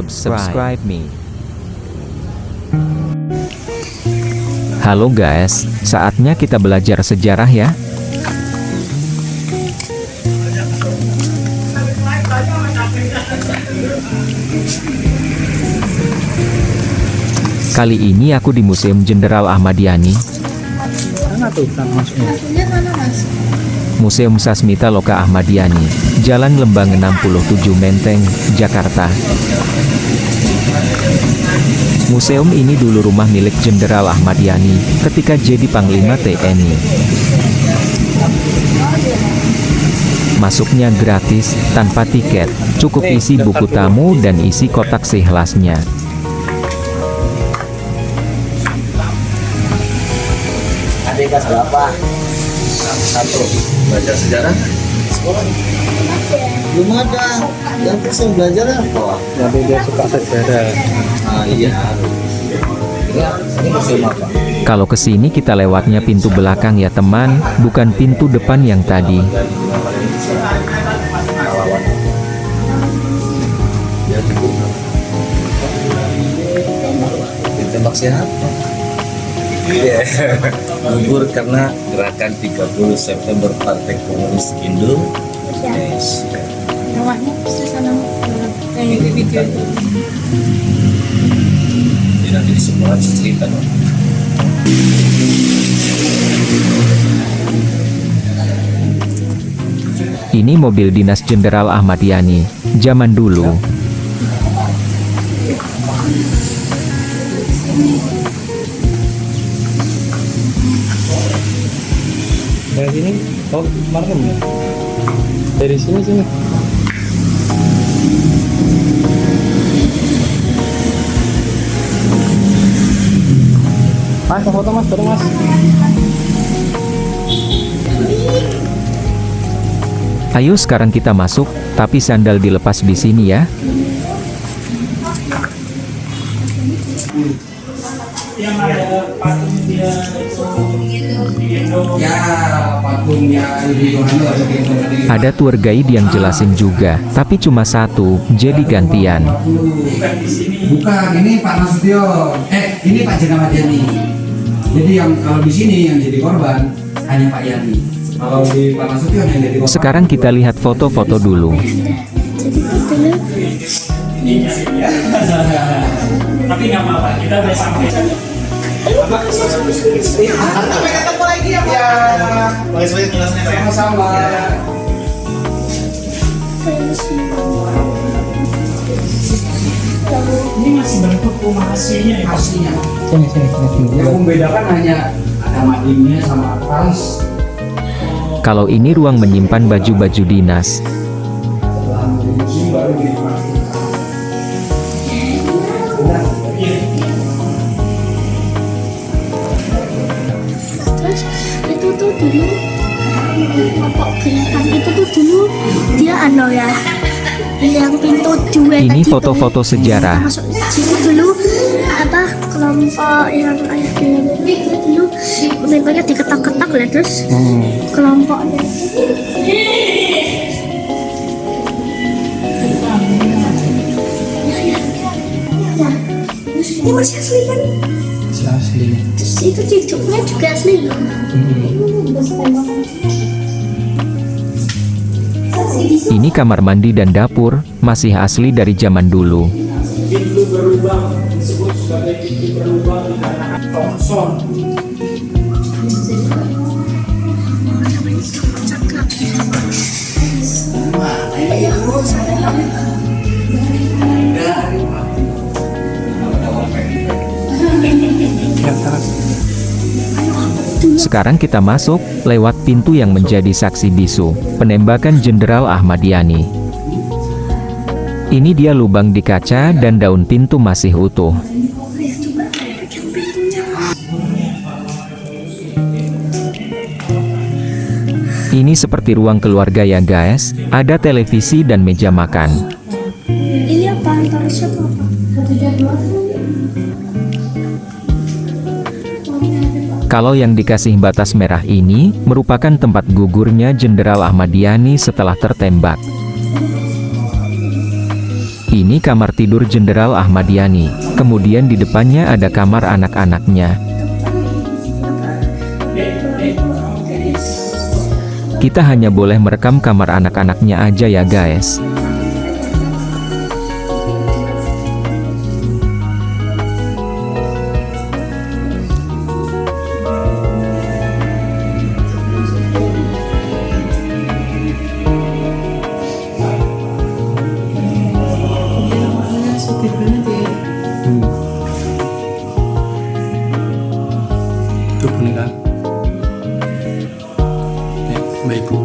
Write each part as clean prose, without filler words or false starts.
subscribe me. Halo guys, saatnya kita belajar sejarah ya. Kali ini aku di Museum Jenderal Ahmad Yani. Museum Sasmita Loka Ahmad Yani, Jalan Lembang 67 Menteng, Jakarta. Museum ini dulu rumah milik Jenderal Ahmad Yani ketika jadi Panglima TNI. Masuknya gratis, tanpa tiket, cukup isi buku tamu dan isi kotak seikhlasnya. Adik kelas berapa? Satu. Belajar sejarah? Sekolah? Belum ada. Yang terus belajar apa? Tapi dia suka sejarah. Ah iya. Ini museum apa? Kalau kesini kita lewatnya pintu belakang ya teman, bukan pintu depan yang tadi. Ditembak siapa? Iya, gugur karena gerakan 30 September Partai Komunis Indonesia. Namanya sana kayak di video itu. Jadi nanti di sebelah cerita dong. Ini mobil dinas Jenderal Ahmad Yani, zaman dulu. Dari sini, oh markem ya. Dari sini. Mas, foto mas, baru mas. Ayo sekarang kita masuk, tapi sandal dilepas di sini ya. Ada tour guide yang jelasin juga, tapi cuma satu, jadi gantian. Bukan, ini Pak Nasution. Ini Pak Jenderal Ahmad Yani. Jadi yang kalau di sini yang jadi korban hanya Pak Yani. Kalau di Pak Nasution yang jadi korban. Sekarang kita lihat foto-foto dulu. Tapi nggak apa-apa, kita udah sampai. Sampai ketemu lagi ya Pak. Sama-sama. Ini masih bentuk rumah aslinya ya? Aslinya. Sini. Yang membedakan hanya ada madingnya sama atas. Kalau ini ruang menyimpan baju-baju dinas. Setelah menjadi museum baru dipastikan. Terus itu tuh dulu kelompok gerakan itu tuh dulu dia ya yang pintu dua Ini gitu. foto-foto sejarah. Masuk situ dulu apa kelompok yang ayah bilang itu dulu membelnya diketok-ketok lah terus kelompoknya ini masih asli kan? Asli. Terus itu cicuknya juga asli loh. Ini kamar mandi dan dapur, masih asli dari zaman dulu. Pintu berlubang disebut sebagai pintu berlubang dikarenakan Thomson. Sekarang kita masuk, lewat pintu yang menjadi saksi bisu, penembakan Jenderal Ahmad Yani. Ini dia lubang di kaca dan daun pintu masih utuh. Ini seperti ruang keluarga ya guys, ada televisi dan meja makan. Ini apa? Antara siapa apa? Kalau yang dikasih batas merah ini, merupakan tempat gugurnya Jenderal Ahmad Yani setelah tertembak. Ini kamar tidur Jenderal Ahmad Yani. Kemudian di depannya ada kamar anak-anaknya. Kita hanya boleh merekam kamar anak-anaknya aja ya guys. Itu boneka. Mbak Ibu.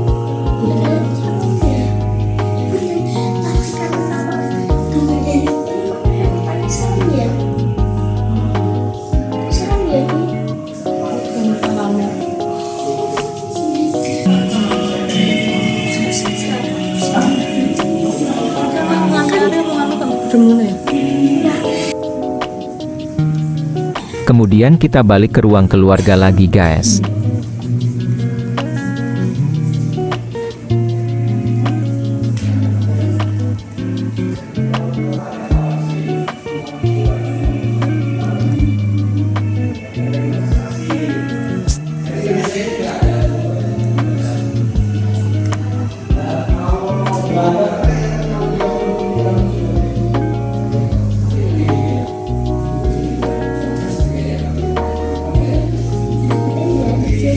Kemudian kita balik ke ruang keluarga lagi guys.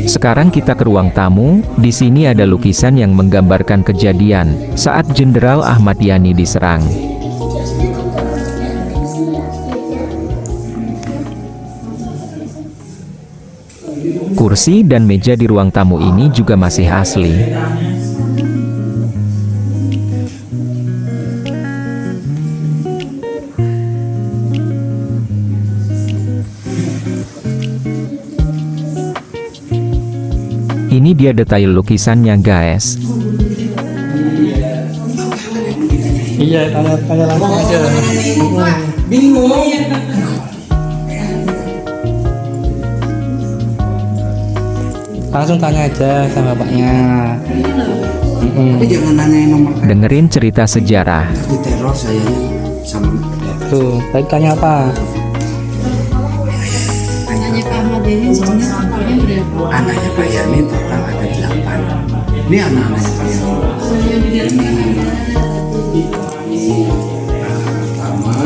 Sekarang kita ke ruang tamu. Di sini ada lukisan yang menggambarkan kejadian saat Jenderal Ahmad Yani diserang. Kursi dan meja di ruang tamu ini juga masih asli. Ini dia detail lukisannya guys. Iya, tanya langsung aja. Bingung. Langsung tanya aja sama bapaknya. Tapi jangan nanyain nomor kartu. Dengerin cerita sejarah. Diteror saya sama Tuh, tadi tanya apa? Anaknya Pak Ahmad Yani sebenarnya totalnya berapa? anaknya Pak Yani total ada 8. Ini anak-anaknya Pak Yani. Yang di dalam Pertama,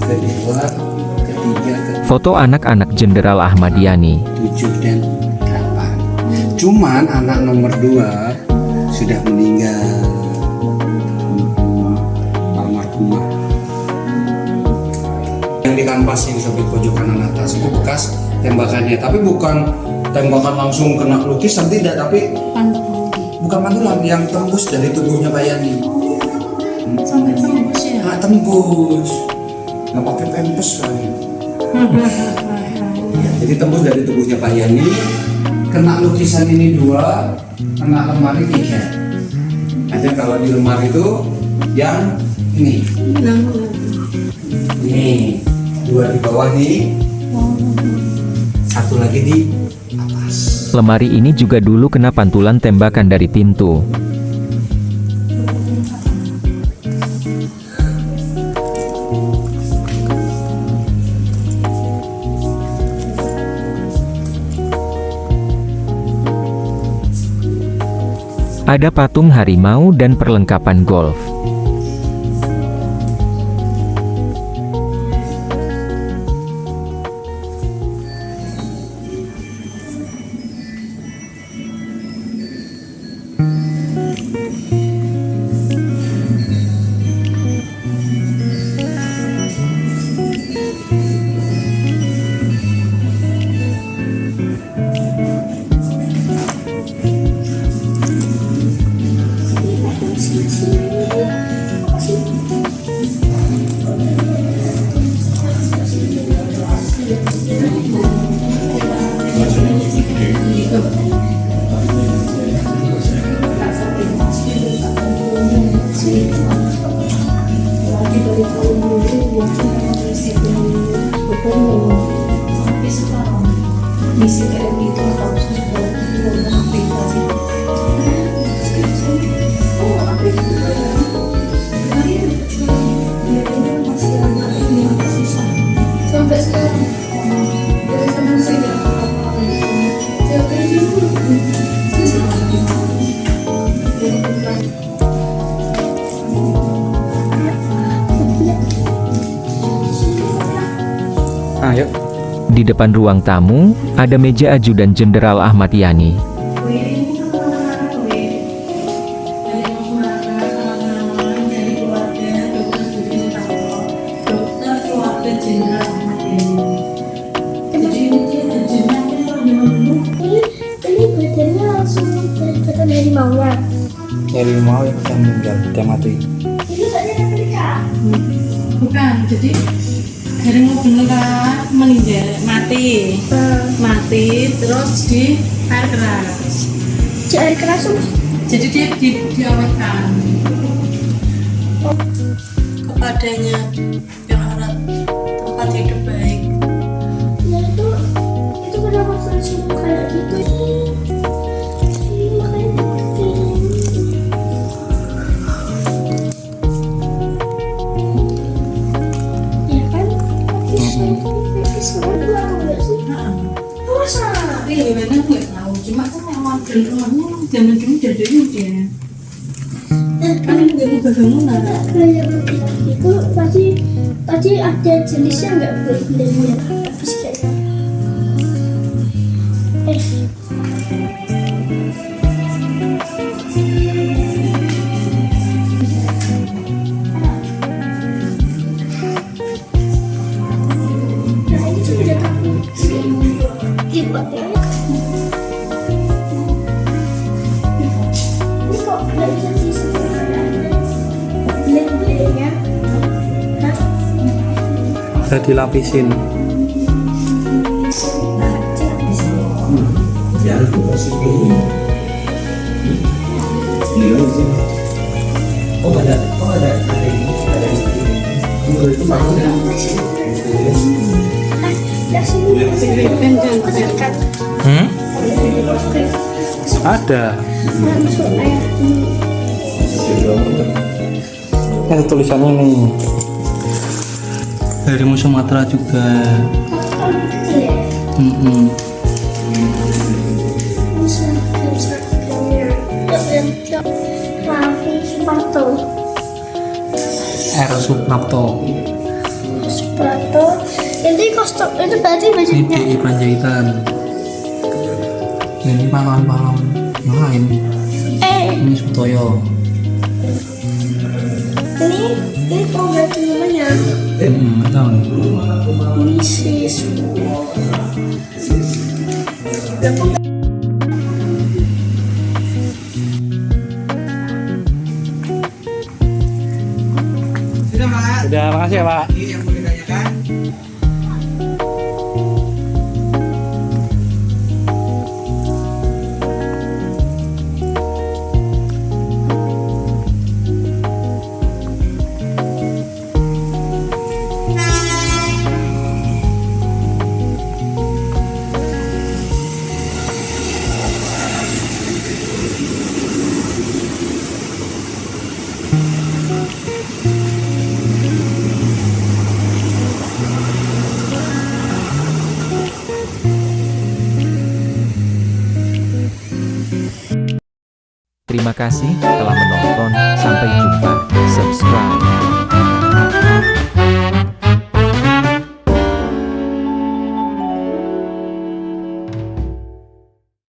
kedua, ketiga, Foto anak-anak Jenderal Ahmad Yani. ke-7 dan 8. Cuman anak nomor 2 sudah meninggal. Almarhumah. Yang di kanvas yang sampai pojok kanan atas itu bekas tembakannya, tapi bukan tembakan langsung kena lukisan, tidak, tapi bukan pantulan yang tembus dari tubuhnya Pak Yani. sampai tembus ya. Nggak tembus, nggak pakai pempes soalnya. Jadi tembus dari tubuhnya Pak Yani, kena lukisan ini 2, kena lemari 3. Ada kalau di lemari itu yang ini, nih 2 di bawah nih, 1 lagi di atas. Lemari ini juga dulu kena pantulan tembakan dari pintu. Ada patung harimau dan perlengkapan golf. Ayo. Di depan ruang tamu, ada meja ajudan Jenderal Ahmad Yani. Ini badannya langsung kelihatan dari bawah. Dari mau yang udah meninggal, udah mati. Ini tadi Afrika. Bukan, jadi dari mau beneran meninggal, mati, terus di air keras. Di air keras tuh. Jadi dia diawetkan kepadanya yang harap tempat hidup baik. Ya itu kenapa langsung kayak gitu? Ini makanya deketin. Ya kan? Semua tahu nggak sih? Masa? Tapi memang nggak tahu, cuma kan yang wakil rumahnya zaman dulu jadinya dia kan nggak mau bangunan. Kayak itu tadi ada jenisnya nggak boleh habis kayaknya. Nah ini juga udah tahu ini kok nggak bisa disebutkan blend-blendnya. Hah? Udah dilapisin. Ada. Ada tulisannya nih. Dari musuh Sumatera juga. Suprapto. Ini kostum itu berarti Ini bajunya. DI Panjaitan. Ini pahlawan-pahlawan yang lain. Ini Sutoyo. Ini kok berarti namanya? Nggak tahu nih. Ini siswa. Udah, makasih ya Pak. Terima kasih telah menonton, sampai jumpa, subscribe.